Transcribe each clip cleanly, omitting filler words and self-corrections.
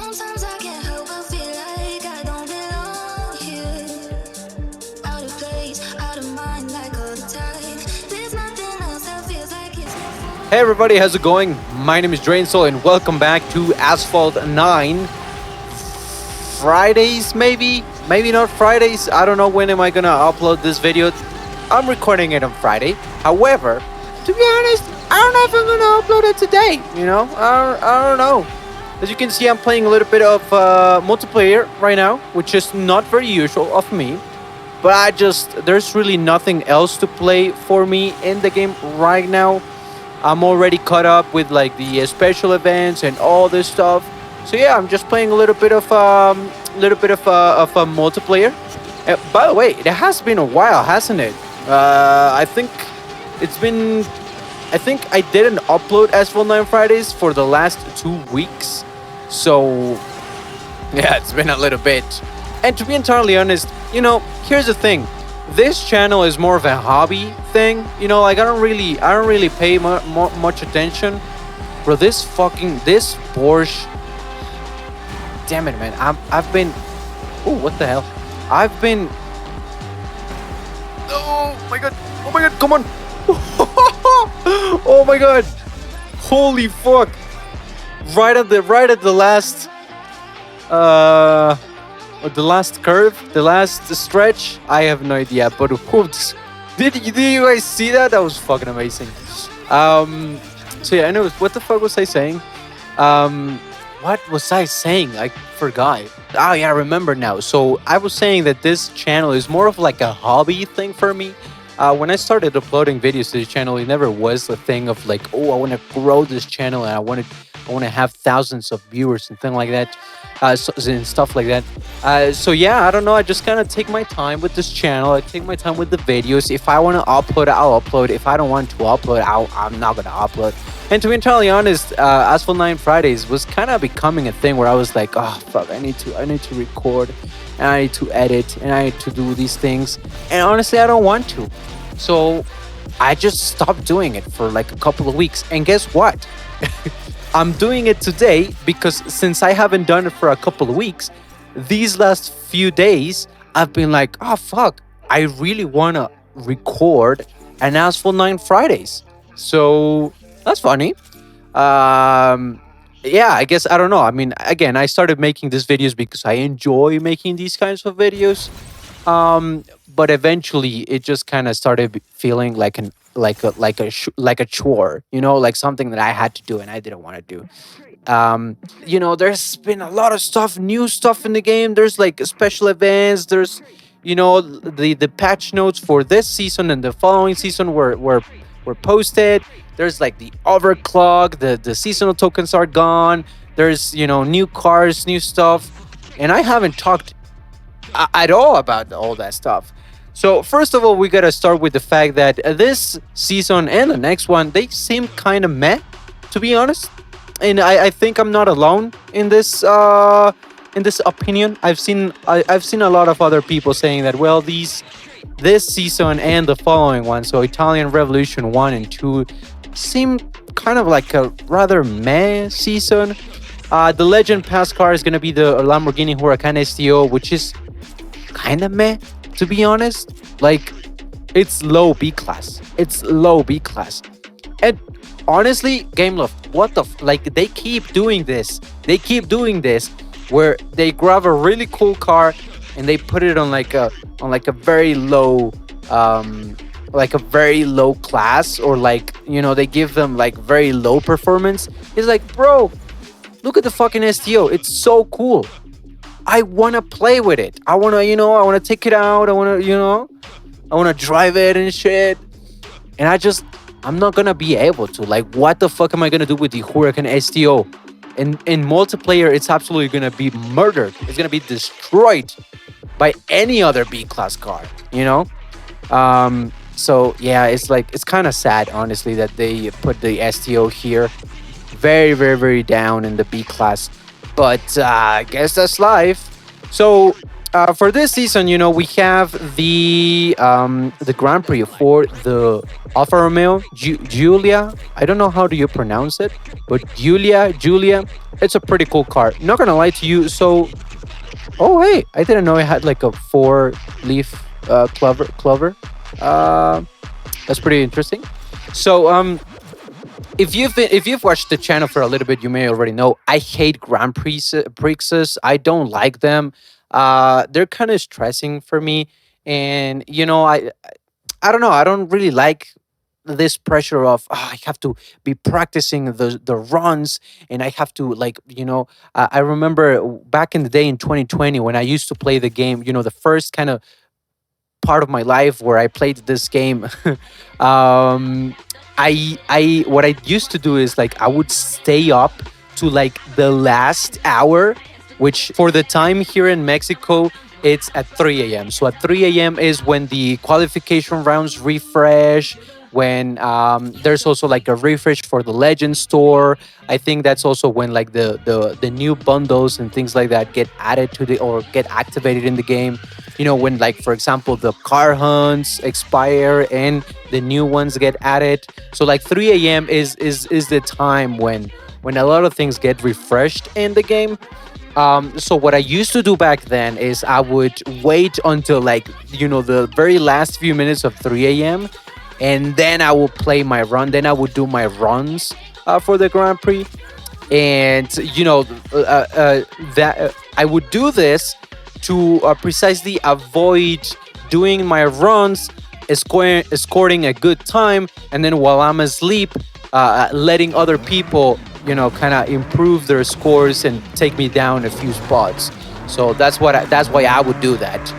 Sometimes I can't help but feel like I don't belong here. Out of place, out of mind, like all the time. There's nothing else that feels like it's before. Hey everybody, how's it going? My name is Drainsoul and welcome back to Asphalt 9. Fridays, maybe? Maybe not Fridays. I don't know when am I gonna upload this video. I'm recording it on Friday. However, to be honest, I don't know if I'm gonna upload it today. I don't know. As you can see, I'm playing a little bit of multiplayer right now, which is not very usual of me. But there's really nothing else to play for me in the game right now. I'm already caught up with like the special events and all this stuff. So yeah, I'm just playing a little bit of multiplayer. By the way, it has been a while, hasn't it? I think it's been. I think I didn't upload Asphalt 9 Fridays for the last 2 weeks. So yeah, it's been a little bit. And to be entirely honest, here's the thing. This channel is more of a hobby thing. Like I don't really pay much attention. Bro, this Porsche. Damn it, man. I've been. Oh, what the hell? I've been. Oh my god! Oh my god! Come on! Oh my god! Holy fuck! Right at the last. The last curve, the last stretch. I have no idea, but whoops. Did you guys see that? That was fucking amazing. So yeah, I know. What the fuck was I saying? What was I saying? I forgot. Oh yeah, I remember now. So I was saying that this channel is more of like a hobby thing for me. When I started uploading videos to the channel, it never was a thing of like, oh, I want to grow this channel and I want to have thousands of viewers and things like that, and stuff like that. So yeah, I don't know. I just kind of take my time with this channel. I take my time with the videos. If I want to upload, I'll upload. If I don't want to upload, I'm not gonna upload. And to be entirely honest, Asphalt 9 Fridays was kind of becoming a thing where I was like, oh fuck, I need to record, and I need to edit, and I need to do these things. And honestly, I don't want to. So I just stopped doing it for like a couple of weeks. And guess what? I'm doing it today because since I haven't done it for a couple of weeks, these last few days, I've been like, oh fuck, I really want to record an Asphalt 9 Fridays. So that's funny. Yeah, I guess, I don't know. I mean, again, I started making these videos because I enjoy making these kinds of videos. But eventually it just kind of started feeling like a chore, like something that I had to do and I didn't want to do. There's been a lot of new stuff in the game. There's like special events. There's, the patch notes for this season and the following season were posted. There's like the overclock. The seasonal tokens are gone. There's new cars, new stuff, and I haven't talked at all about all that stuff. So first of all, we gotta start with the fact that this season and the next one, they seem kind of meh, to be honest. And I think I'm not alone in this opinion. I've seen a lot of other people saying that, well, this season and the following one, so Italian Revolution 1 and 2, seem kind of like a rather meh season. The Legend Pass car is gonna be the Lamborghini Huracan STO, which is kind of meh, to be honest. Like, it's low B class. And honestly, Game Love, what the like, they keep doing this. Where they grab a really cool car and they put it on like a very low class, or like, they give them like very low performance. It's like, bro, look at the fucking STO. It's so cool. I want to play with it. I want to take it out. I want to drive it and shit. And I'm not going to be able to. Like, what the fuck am I going to do with the Huracan STO? In multiplayer, it's absolutely going to be murdered. It's going to be destroyed by any other B-class car, So, yeah, it's kind of sad, honestly, that they put the STO here. Very, very, very down in the B-class. But I guess that's life. So For this season, we have the Grand Prix for the Alfa Romeo Giulia. I don't know how do you pronounce it, but Giulia. It's a pretty cool car. Not gonna lie to you. So, oh hey, I didn't know it had like a four-leaf clover. Uh, that's pretty interesting. So, if you've watched the channel for a little bit, you may already know I hate Grand Prixes. I don't like them. They're kind of stressing for me, and I don't know. I don't really like this pressure of I have to be practicing the runs, and I have to like I remember back in the day in 2020 when I used to play the game. The first kind of part of my life where I played this game. I what I used to do is like I would stay up to like the last hour, which for the time here in Mexico it's at 3 a.m. So at 3 a.m. is when the qualification rounds refresh. When there's also like a refresh for the Legend store. I think that's also when like the new bundles and things like that get added to the or get activated in the game. When like for example the car hunts expire and the new ones get added. So like 3 a.m. is the time when a lot of things get refreshed in the game. So what I used to do back then is I would wait until like the very last few minutes of 3 a.m. and then I will play my run. Then I would do my runs for the Grand Prix, and that I would do this to precisely avoid doing my runs, escorting a good time, and then while I'm asleep, letting other people kind of improve their scores and take me down a few spots. So that's why I would do that.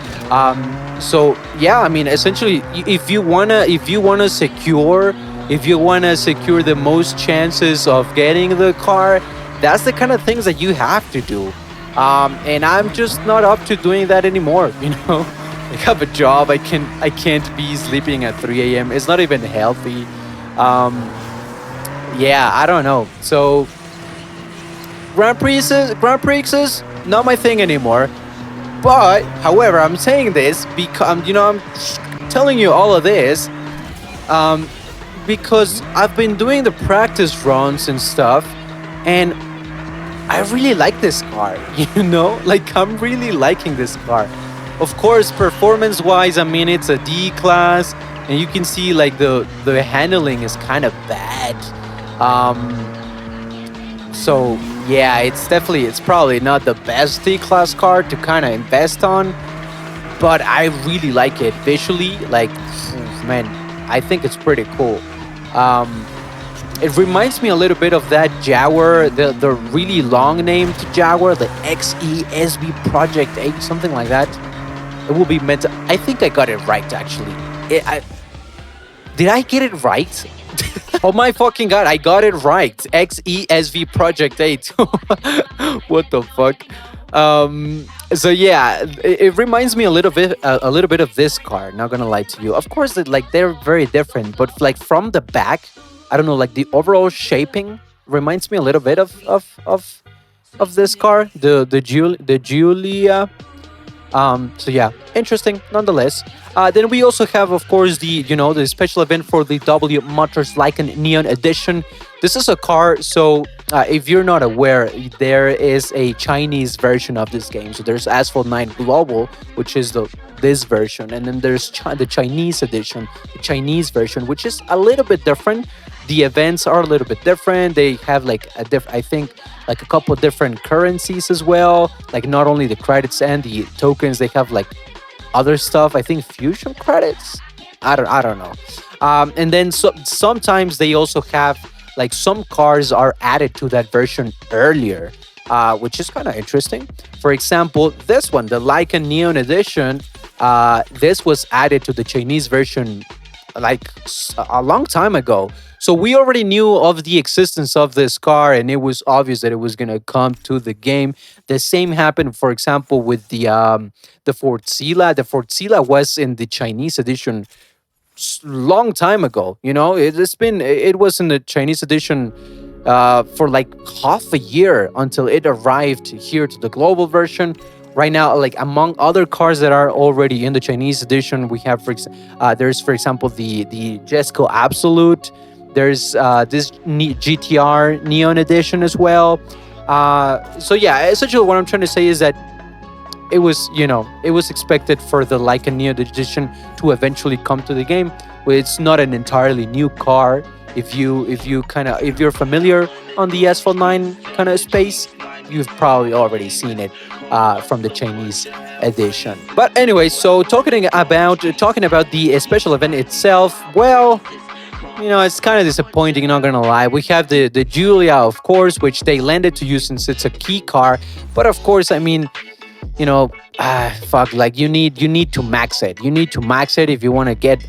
So yeah, I mean, essentially, if you wanna secure the most chances of getting the car, that's the kind of things that you have to do. And I'm just not up to doing that anymore. I have a job. I can't be sleeping at 3 a.m. It's not even healthy. Um, yeah, I don't know. So Grand Prix is not my thing anymore. But however, I'm saying this because I'm telling you all of this um, because I've been doing the practice runs and stuff, and I really like this car. Like I'm really liking this car. Of course, performance-wise, I mean it's a D class, and you can see like the handling is kind of bad. Um, so yeah, it's probably not the best D class car to kind of invest on, but I really like it visually. Like, man, I think it's pretty cool. Um, it reminds me a little bit of that Jaguar, the really long named Jaguar, the XESB Project 8, something like that. It will be meant to. I think I got it right actually. Did I get it right? Oh my fucking god, I got it right. XESV Project 8. What the fuck? So yeah, it reminds me a little bit of this car, not gonna lie to you. Of course like they're very different, but like from the back, I don't know, like the overall shaping reminds me a little bit of this car, the Giulia. So yeah, interesting nonetheless. Then we also have, of course, the special event for the W Motors Lycan Neon Edition. This is a car. So if you're not aware, there is a Chinese version of this game. So there's Asphalt 9 Global, which is this version, and then there's the Chinese edition, the Chinese version, which is a little bit different. The events are a little bit different. They have like I think like a couple of different currencies as well. Like not only the credits and the tokens, they have like other stuff. I think fusion credits. I don't know. And then sometimes they also have like some cars are added to that version earlier, which is kind of interesting. For example, this one, the Lycan Neon Edition, this was added to the Chinese version like a long time ago. So we already knew of the existence of this car, and it was obvious that it was gonna come to the game. The same happened, for example, with the Ford Sila. The Ford Sila was in the Chinese edition long time ago. It was in the Chinese edition for like half a year until it arrived here to the global version. right now, like among other cars that are already in the Chinese edition, we have there's for example the Jesco Absolute. There's this GTR Neon Edition as well. So yeah, essentially what I'm trying to say is that it was, it was expected for the Leica Neo edition to eventually come to the game. Well, it's not an entirely new car. If you're familiar on the Asphalt 9 kind of space, you've probably already seen it from the Chinese edition. But anyway, so talking about the special event itself, well, it's kind of disappointing, not gonna lie. We have the Julia, of course, which they landed to use since it's a key car. But of course, I mean, fuck, like you need to max it. You need to max it if you want to get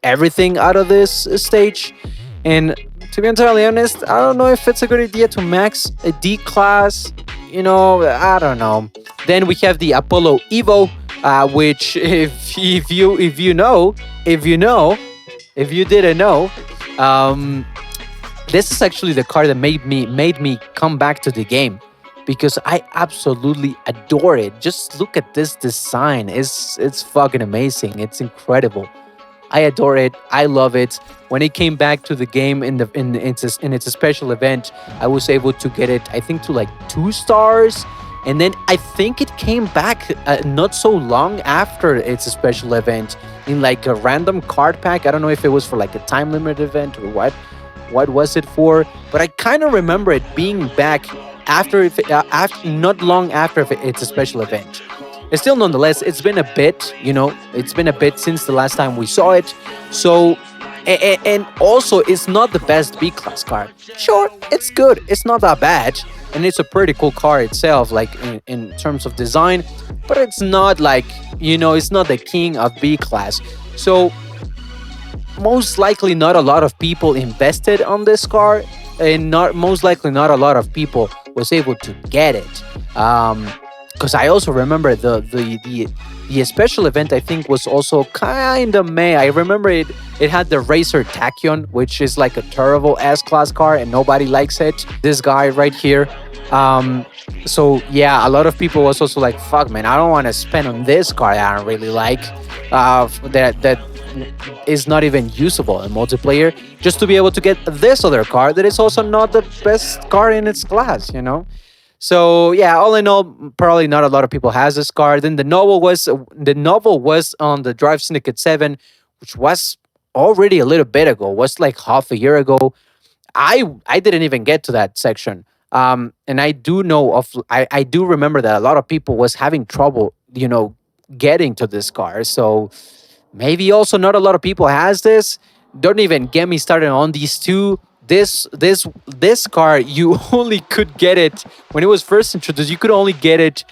everything out of this stage. And to be entirely honest, I don't know if it's a good idea to max a D class. I don't know. Then we have the Apollo Evo, which if you didn't know, this is actually the car that made me come back to the game because I absolutely adore it. Just look at this design. It's fucking amazing. It's incredible. I adore it. I love it. When it came back to the game in its special event, I was able to get it, I think, to like 2 stars. And then I think it came back not so long after its special event in like a random card pack. I don't know if it was for like a time limit event or what was it for, but I kind of remember it being back after not long after its a special event. It's still, nonetheless, it's been a bit, it's been a bit since the last time we saw it. So, and also, it's not the best B class car. Sure, it's good. It's not that bad, and it's a pretty cool car itself, like in terms of design. But it's not like, it's not the king of B class. So, most likely, not a lot of people invested on this car, and most likely not a lot of people was able to get it. Because I also remember the special event, I think, was also kind of meh. I remember it had the Racer Tachyon, which is like a terrible S-Class car and nobody likes it. This guy right here. So yeah, a lot of people was also like, fuck man, I don't want to spend on this car that I don't really like. That is not even usable in multiplayer, just to be able to get this other car that is also not the best car in its class. So yeah, all in all, probably not a lot of people has this car. Then the novel was on the Drive Syndicate 7, which was already a little bit ago. Was like half a year ago. I didn't even get to that section. And I do I do remember that a lot of people was having trouble, getting to this car. So maybe also not a lot of people has this. Don't even get me started on these two. This car, you only could get it when it was first introduced. You could only get it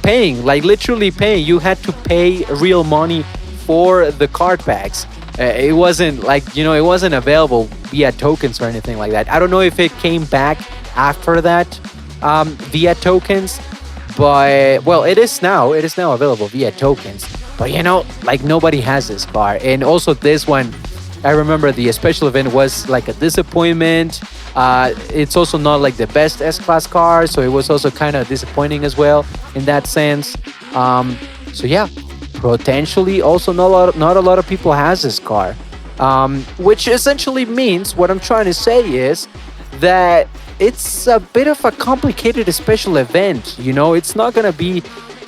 paying, like literally paying. You had to pay real money for the card packs. It wasn't like, it wasn't available via tokens or anything like that. I don't know if it came back after that via tokens, but well, it is now available via tokens. But like nobody has this car. And also this one, I remember the special event was like a disappointment. It's also not like the best S-Class car, so it was also kind of disappointing as well in that sense. So yeah, potentially also not a lot of people has this car, which essentially means what I'm trying to say is that it's a bit of a complicated special event. It's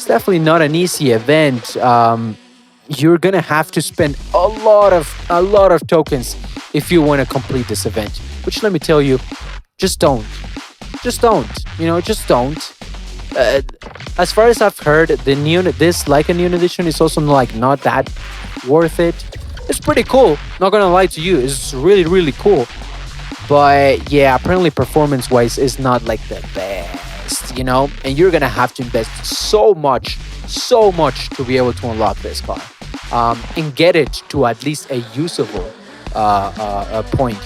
definitely not an easy event. You're gonna have to spend a lot of tokens if you want to complete this event, which, let me tell you, just don't just don't as far as I've heard, this like a Neon edition is also like not that worth it. It's pretty cool, not gonna lie to you. It's really, really cool, but yeah, apparently performance wise is not like the best, and you're gonna have to invest so much to be able to unlock this car, and get it to at least a usable point.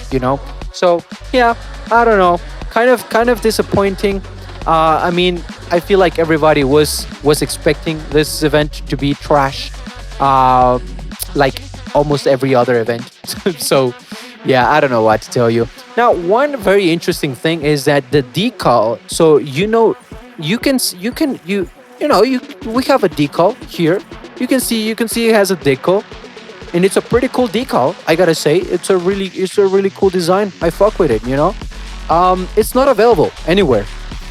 So yeah, I don't know, kind of disappointing. I mean, I feel like everybody was expecting this event to be trash, like almost every other event. So yeah, I don't know what to tell you. Now, one very interesting thing is that the decal. So we have a decal here. You can see it has a decal, and it's a pretty cool decal. I gotta say, it's a really cool design. I fuck with it. It's not available anywhere.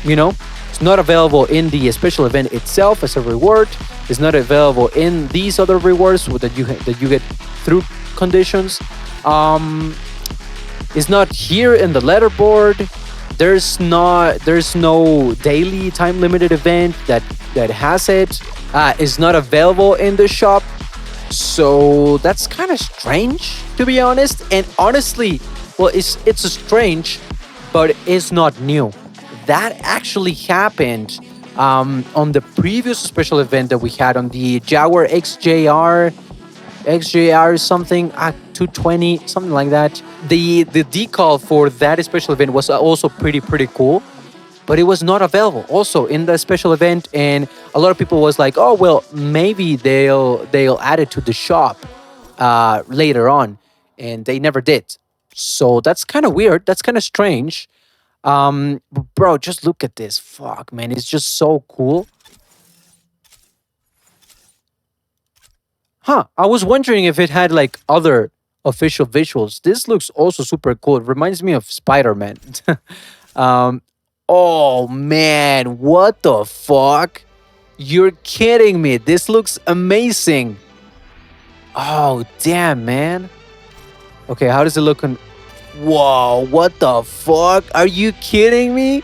You know, it's not available in the special event itself as a reward. It's not available in these other rewards that you get through conditions. Um, it's not here in the leaderboard. There's no daily time limited event that has it. It's not available in the shop. So that's kind of strange, to be honest. And honestly, well, it's strange, but it's not new. That actually happened on the previous special event that we had on the Jaguar XJR something 220 something like that. The decal for that special event was also pretty cool, but it was not available also in the special event. And a lot of people was like, oh well, maybe they'll add it to the shop later on, and they never did. So that's kind of weird, that's kind of strange. Bro, just look at this. Fuck, man, it's just so cool. Huh, I was wondering if it had like other official visuals. This looks also super cool. It reminds me of Spider-Man. um oh man, what the fuck? You're kidding me. This looks amazing. Oh damn, man. Okay, how does it look on? Whoa, what the fuck? Are you kidding me?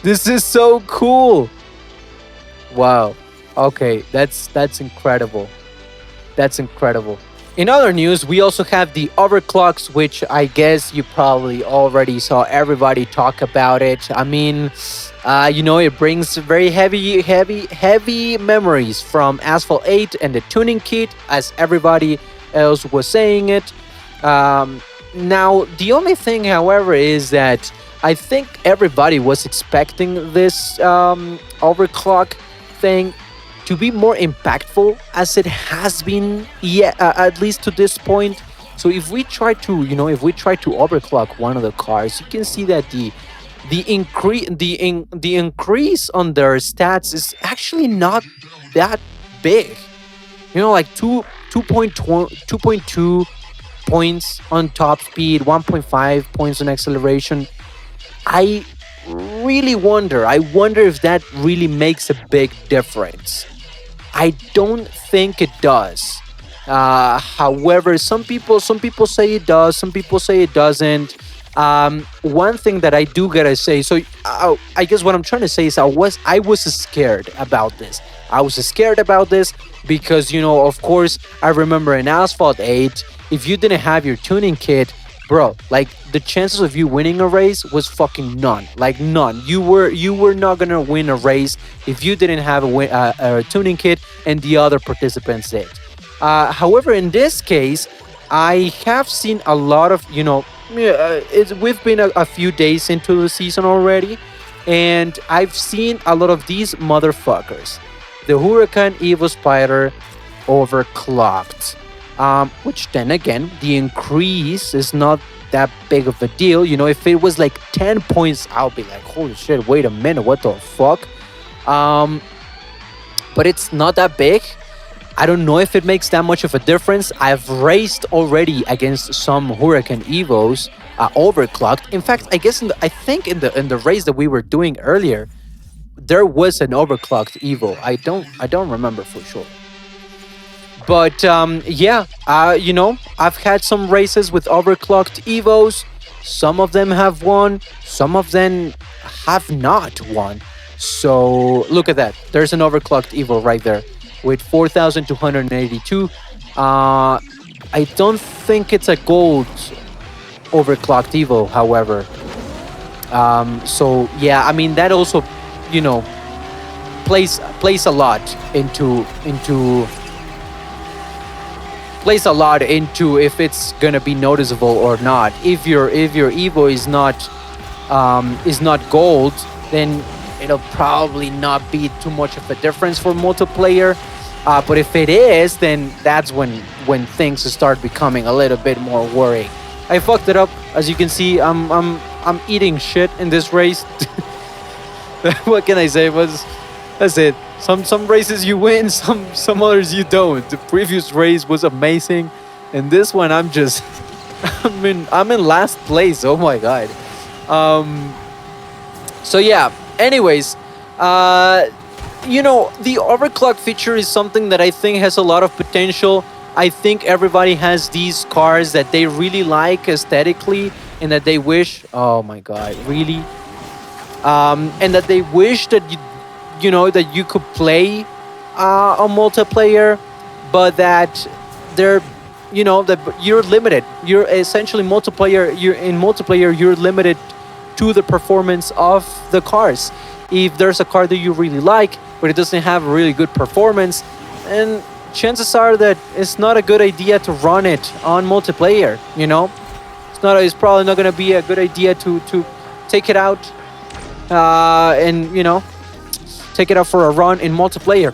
This is so cool. Wow. Okay, that's incredible. That's incredible. In other news, we also have the overclocks, which I guess you probably already saw everybody talk about it. I mean, it brings very heavy memories from Asphalt 8 and the tuning kit, as everybody else was saying it. Now, the only thing, however, is that I think everybody was expecting this overclock thing to be more impactful as it has been, yeah, at least to this point. So if we try to overclock one of the cars, you can see that the increase on their stats is actually not that big. Like 2.2 points on top speed, 1.5 points on acceleration. I really wonder. I wonder if that really makes a big difference. I don't think it does. However, some people say it does. Some people say it doesn't. One thing that I do gotta say. So I guess what I'm trying to say is I was scared about this. I was scared about this because of course, I remember in Asphalt 8, if you didn't have your tuning kit, bro, like the chances of you winning a race was fucking none. Like none. You were not gonna win a race if you didn't have a tuning kit and the other participants did. However, in this case, I have seen a lot of we've been a few days into the season already, and I've seen a lot of these motherfuckers. The Huracan Evo Spider overclocked. Which then again, the increase is not that big of a deal. If it was like 10 points, I'll be like, holy shit, wait a minute, what the fuck? But it's not that big. I don't know if it makes that much of a difference. I've raced already against some Huracan Evos overclocked. In fact, I guess I think in the race that we were doing earlier, there was an overclocked Evo. I don't remember for sure. But yeah, I've had some races with overclocked Evos. Some of them have won, some of them have not won. So look at that. There's an overclocked Evo right there with 4,282. I don't think it's a gold overclocked Evo, however. So yeah, I mean that also, plays a lot into if it's gonna be noticeable or not. If your Evo is not gold, then it'll probably not be too much of a difference for multiplayer. But if it is, then that's when things start becoming a little bit more worrying. I fucked it up, as you can see. I'm eating shit in this race. What can I say? That's it. Some races you win, some others you don't. The previous race was amazing, and this one I'm just I'm in last place. Oh my god. Um. So yeah. Anyways, uh, the overclock feature is something that I think has a lot of potential. I think everybody has these cars that they really like aesthetically, and that they wish. Oh my god, really? And that they wish that that you could play a multiplayer, but that they're that you're limited. You're essentially multiplayer. You're in multiplayer. You're limited to the performance of the cars. If there's a car that you really like, but it doesn't have a really good performance, and chances are that it's not a good idea to run it on multiplayer. It's probably not going to be a good idea to take it out and take it out for a run in multiplayer.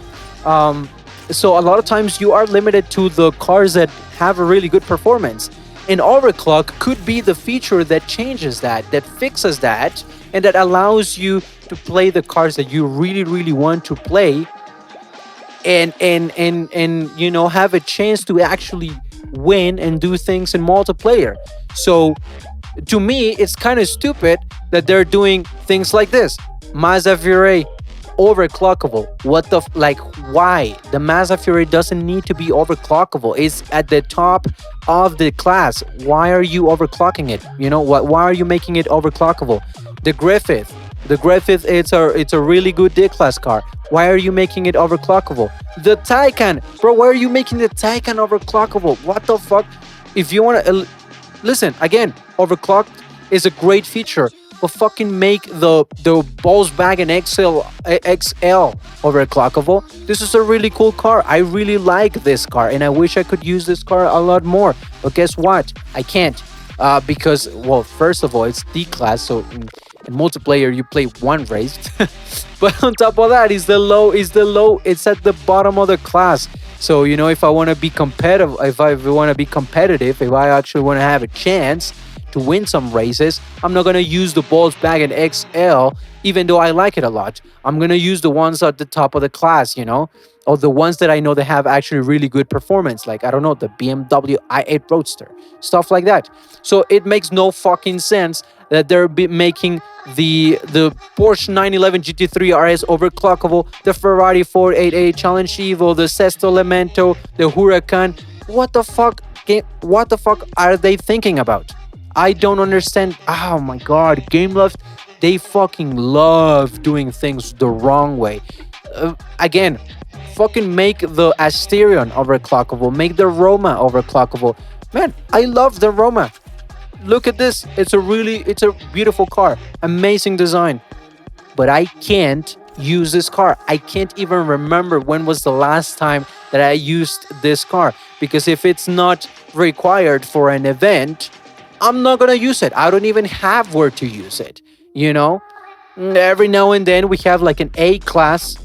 So a lot of times you are limited to the cars that have a really good performance. And overclock could be the feature that changes that fixes that, and that allows you to play the cars that you really, really want to play, and have a chance to actually win and do things in multiplayer. So to me, it's kind of stupid that they're doing things like this. Mazda Fury overclockable. What the like? Why the Mazda Fury doesn't need to be overclockable? It's at the top of the class. Why are you overclocking it? You know what? Why are you making it overclockable? The Griffith. The Griffith, it's a really good D class car. Why are you making it overclockable? The Taycan, bro. Why are you making the Taycan overclockable? What the fuck? If you want to listen again, overclocked is a great feature, but fucking make the Volkswagen XL overclockable. This is a really cool car. I really like this car, and I wish I could use this car a lot more. But guess what? I can't. Because, well, first of all, it's D class, so in multiplayer you play one race. But on top of that, it's at the bottom of the class. So if I want to be competitive, if I actually want to have a chance to win some races, I'm not going to use the Volkswagen XL, even though I like it a lot. I'm going to use the ones at the top of the class, or the ones that I know that have actually really good performance, like, I don't know, the BMW i8 Roadster, stuff like that. So it makes no fucking sense that they're making the Porsche 911 GT3 RS overclockable, the Ferrari 488 Challenge Evo, the Sesto Elemento, the Huracan. What the fuck? What the fuck are they thinking about? I don't understand. Oh my god, Game Loft, they fucking love doing things the wrong way. Again, fucking make the Asterion overclockable, make the Roma overclockable. Man, I love the Roma. Look at this. It's a beautiful car. Amazing design. But I can't use this car. I can't even remember when was the last time that I used this car. Because if it's not required for an event, I'm not going to use it. I don't even have where to use it. Every now and then we have like an A-class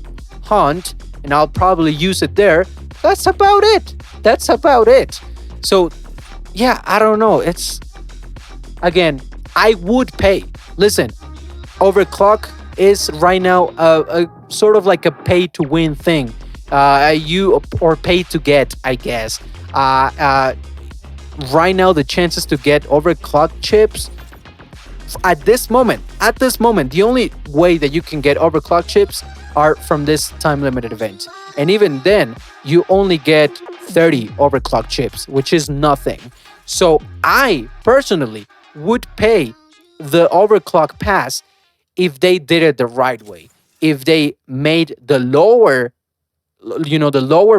hunt, and I'll probably use it there. That's about it. So, yeah, I don't know. Again, I would pay. Listen, overclock is right now a sort of like a pay to win thing. Or pay to get, I guess. Right now, the chances to get overclocked chips at this moment, the only way that you can get overclocked chips are from this time limited event. And even then, you only get 30 overclocked chips, which is nothing. So I personally would pay the overclock pass if they did it the right way. If they made the lower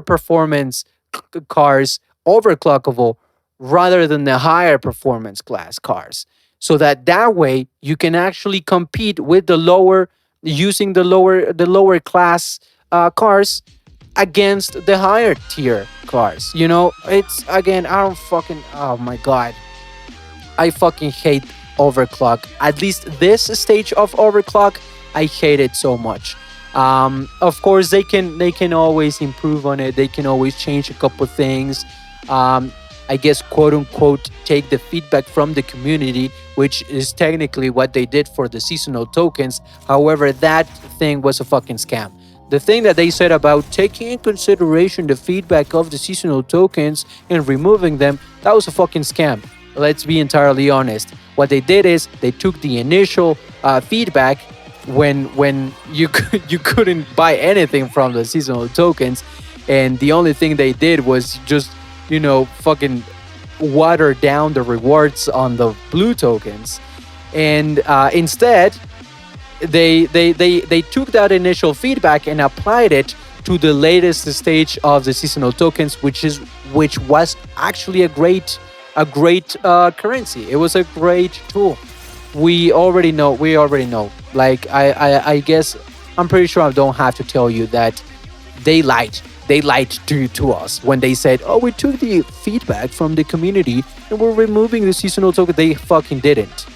performance cars overclockable rather than the higher performance class cars, so that way you can actually compete with the lower class cars against the higher tier cars. It's, again, I don't fucking, oh my god, I fucking hate overclock. At least this stage of overclock, I hate it so much. Of course, they can always improve on it. They can always change a couple things. I guess, quote unquote, take the feedback from the community, which is technically what they did for the seasonal tokens. However, that thing was a fucking scam. The thing that they said about taking in consideration the feedback of the seasonal tokens and removing them, that was a fucking scam. Let's be entirely honest. What they did is they took the initial feedback when you you couldn't buy anything from the seasonal tokens, and the only thing they did was just fucking water down the rewards on the blue tokens, and instead they took that initial feedback and applied it to the latest stage of the seasonal tokens, which was actually a great currency. It was a great tool. We already know. Like I guess I'm pretty sure I don't have to tell you that they lied. They lied to us when they said, "Oh, we took the feedback from the community and we're removing the seasonal token." They fucking didn't.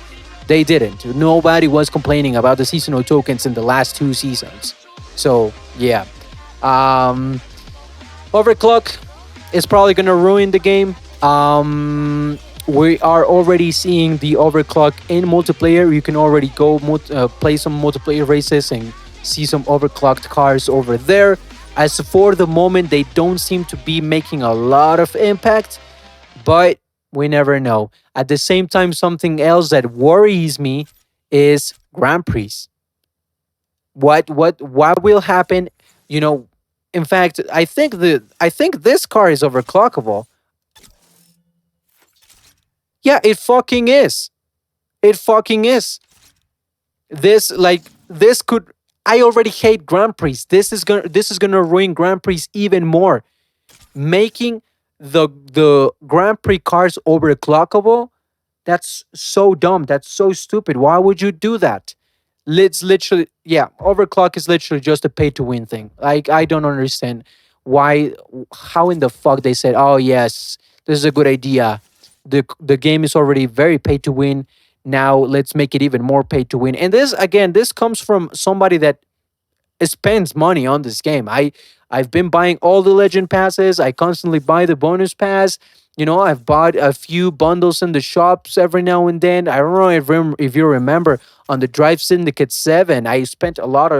They didn't. Nobody was complaining about the seasonal tokens in the last two seasons. So yeah, um, overclock is probably gonna ruin the game. We are already seeing the overclock in multiplayer. You can already go play some multiplayer races and see some overclocked cars over there. As for the moment, they don't seem to be making a lot of impact, but we never know. At the same time, something else that worries me is Grand Prix. What will happen? You know, in fact, I think this car is overclockable. Yeah, it fucking is. It fucking is. This could. I already hate Grand Prix. This is gonna ruin Grand Prix even more, making the Grand Prix cars overclockable. That's so dumb. That's so stupid. Why would you do that? It's literally, yeah, overclock is literally just a pay to win thing. Like, I don't understand why, how in the fuck they said, oh yes, this is a good idea. The game is already very pay to win. Now let's make it even more pay to win. And this comes from somebody that spends money on this game. I've been buying all the legend passes. I constantly buy the bonus pass. I've bought a few bundles in the shops every now and then. I don't know if you remember on the Drive Syndicate 7, I spent a lot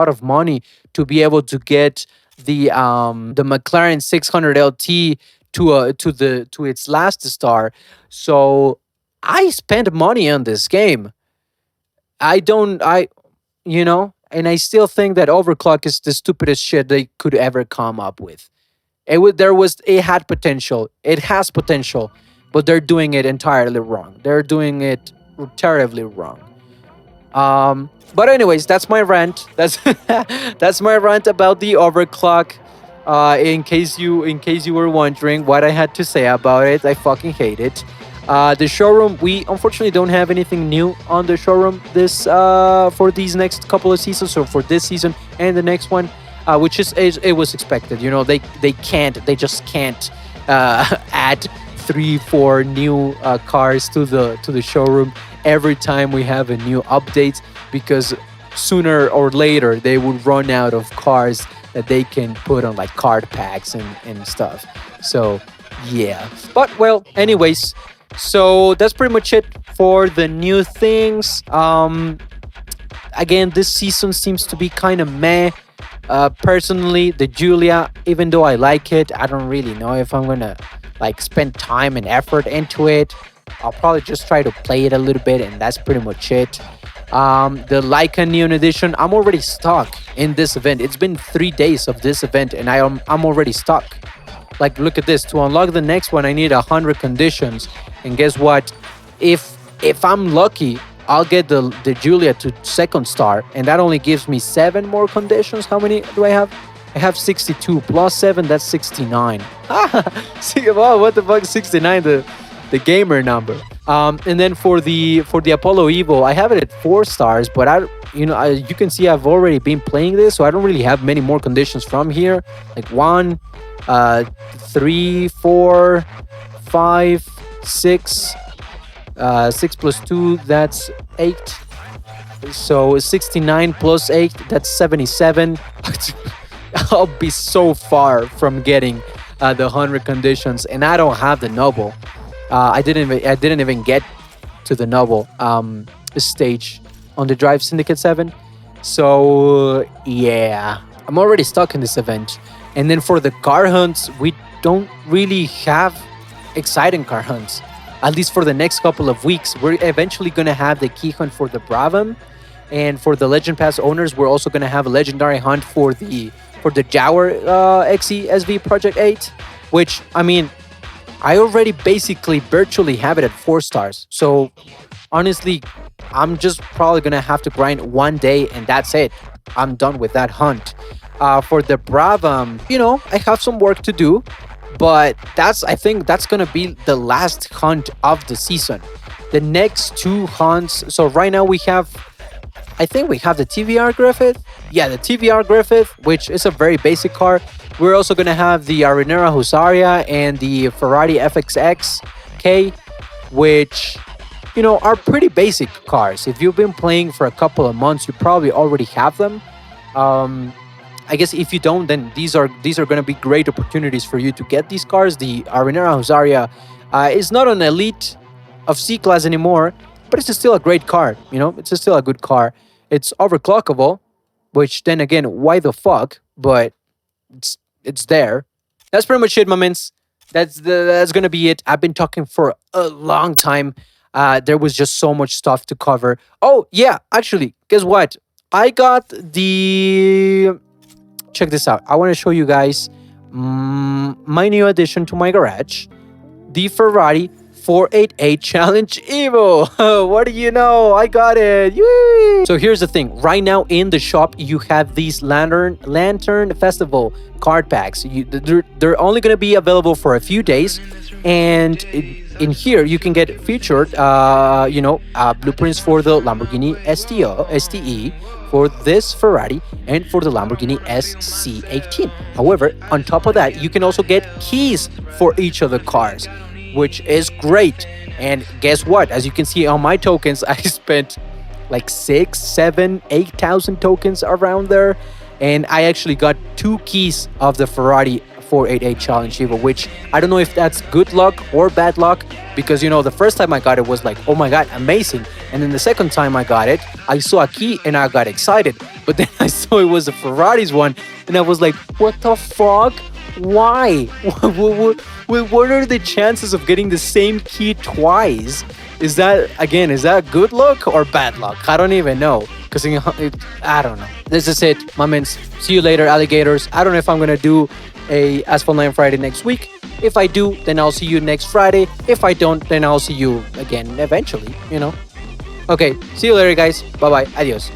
of money to be able to get the McLaren 600 LT to its last star. So I spent money on this game. I don't I and I still think that overclock is the stupidest shit they could ever come up with. It had potential. It has potential, but they're doing it entirely wrong. They're doing it terribly wrong. But anyways, that's my rant. That's my rant about the overclock. In case you were wondering what I had to say about it, I fucking hate it. The showroom, we unfortunately don't have anything new on the showroom this for these next couple of seasons, or for this season and the next one, which is it was expected. They just can't add 3 4 new cars to the showroom every time we have a new update, because sooner or later they would run out of cars that they can put on like card packs and stuff. So yeah, but well, anyways, so that's pretty much it for the new things. Again, this season seems to be kind of meh. Personally, the Julia, even though I like it, I don't really know if I'm gonna like spend time and effort into it. I'll probably just try to play it a little bit, and that's pretty much it. The Leica Neon Edition, I'm already stuck in this event. It's been 3 days of this event, and I'm already stuck. Like, look at this. To unlock the next one, I need 100 conditions, and guess what? If I'm lucky, I'll get the Julia to second star, and that only gives me 7 more conditions. How many do I have? I have 62 plus 7. That's 69. See, wow, what the fuck? 69, the gamer number. And then for the Apollo Evo, I have it at 4 stars, but you can see I've already been playing this, so I don't really have many more conditions from here. Like 1, 3, 4, 5, 6. 6 plus 2, that's 8. So 69 plus 8, that's 77. I'll be so far from getting the 100 conditions, and I don't have the noble. I didn't even get to the noble stage on the Drive Syndicate 7. So yeah, I'm already stuck in this event. And then for the car hunts, we don't really have exciting car hunts. At least for the next couple of weeks, we're eventually going to have the key hunt for the Bravum, and for the Legend Pass owners, we're also going to have a legendary hunt for the Jaguar XE SV Project 8, which I mean, I already basically virtually have it at 4 stars. So honestly, I'm just probably gonna have to grind one day and that's it. I'm done with that hunt. For the Bravum, I have some work to do, but I think that's gonna be the last hunt of the season. The next two hunts. So right now I think we have the TVR Griffith. Yeah, the TVR Griffith, which is a very basic car. We're also going to have the Arenera Husaria and the Ferrari FXX K, which, are pretty basic cars. If you've been playing for a couple of months, you probably already have them. I guess if you don't, then these are going to be great opportunities for you to get these cars. The Arenera Husaria is not an elite of C class anymore, but it's still a great car. It's still a good car. It's overclockable, which then again, why the fuck? But it's there. That's pretty much it, my mans. That's gonna be it. I've been talking for a long time. There was just so much stuff to cover. Oh yeah, actually, guess what? I got the. Check this out. I want to show you guys my new addition to my garage, the Ferrari 488 Challenge Evo. What do you know? I got it. Yay! So here's the thing. Right now in the shop, you have these Lantern Festival card packs. They're only going to be available for a few days. And in here, you can get featured, blueprints for the Lamborghini STE, for this Ferrari, and for the Lamborghini SC18. However, on top of that, you can also get keys for each of the cars, which is great. And guess what? As you can see on my tokens, I spent like 6, 7, 8,000 tokens around there. And I actually got 2 keys of the Ferrari 488 Challenge Evo, which I don't know if that's good luck or bad luck, because the first time I got it was like, oh my god, amazing. And then the second time I got it, I saw a key and I got excited. But then I saw it was a Ferrari's one and I was like, what the fuck? Why? What are the chances of getting the same key twice? Is that good luck or bad luck? I don't even know. Because I don't know. This is it, my mans. See you later, alligators. I don't know if I'm going to do a Asphalt 9 Friday next week. If I do, then I'll see you next Friday. If I don't, then I'll see you again eventually, Okay, see you later, guys. Bye-bye. Adios.